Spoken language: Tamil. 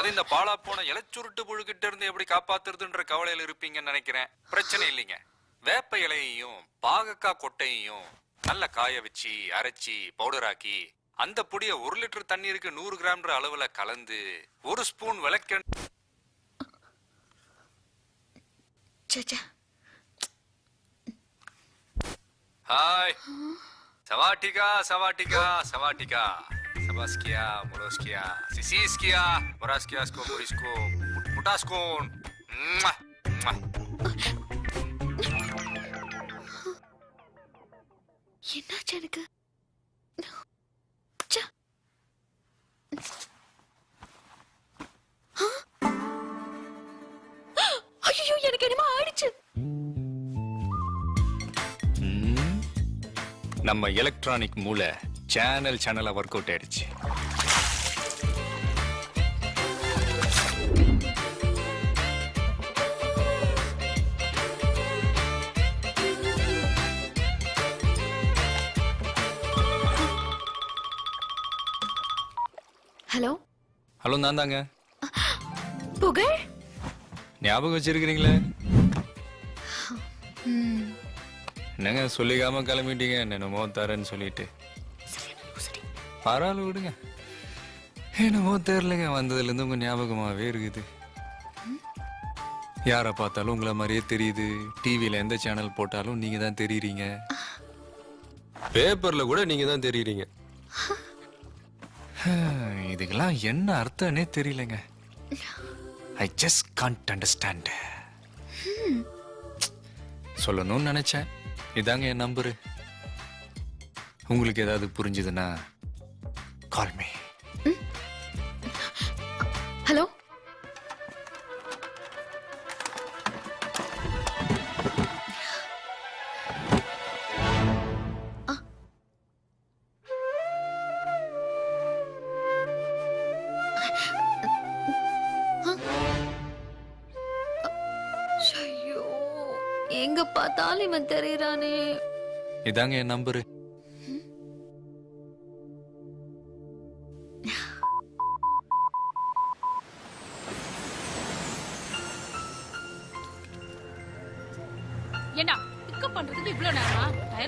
அது இந்த பாலா போன இலைச்சுருட்டு புழுக்கிட்ட இருந்து எப்படி காப்பாத்துறதுன்ற கவலையில இருப்பீங்கன்னு நினைக்கிறேன். பிரச்சனை இல்லைங்க. வேப்ப இலையையும் பாகக்காய் கொட்டையையும் நல்ல காய வச்சு அரைச்சி பவுடராக்கி அந்த பொடியை 1 லிட்டர் தண்ணீருக்கு 100 கிராம்ன்ற அளவுல கலந்து 1 ஸ்பூன் விளக்கெண்ணெய். ஹாய் சவாட்டிகா சவாட்டிகா சவாட்டிகா சபாஸ்கியா முரோஸ்கியா சிசிஸ்கியா முராஸ்கியாஸ்கோ முரிஸ்கோ முட்டாஸ்கோன். என்னாச்சு எனக்கு? ஐயோ, எனக்கு என்னமோ ஆயிடுச்சு. நம்ம எலக்ட்ரானிக் மூளை சேனலா ஒர்க் அவுட் ஆயிடுச்சு. ஹலோ ஹலோ, நான் தாங்க. புகழ், ஞாபகம் வச்சிருக்கிறீங்களே? என்னங்க சொல்லிக்காம கிளம்பிட்டீங்க, என்னமோ தரேன்னு சொல்லிட்டு. பரவாயில்ல விடுங்க. என்னமோ தெரியலங்க, வந்ததுலேருந்து உங்க ஞாபகமாவே இருக்குது. யாரை பார்த்தாலும் உங்களை மாதிரியே தெரியுது. டிவியில எந்த சேனல் போட்டாலும் நீங்க தான் தெரியுறீங்க. பேப்பர்ல கூட நீங்க தான் தெரியுறீங்க. இதுக்கெல்லாம் என்ன அர்த்தம்னே தெரியலங்க. I just can't understand. சொல்லணும்னு நினைச்சேன். இதாங்க என் நம்பரு. உங்களுக்கு ஏதாவது புரிஞ்சுதுன்னா கால் மீ. ஹலோ. எங்க பார்த்தாலும் இவன் தெரியறானே. இதாங்க என் நம்பரு. என்ன பிக்கப் பண்றதுக்கு இவ்வளவு நேரமா?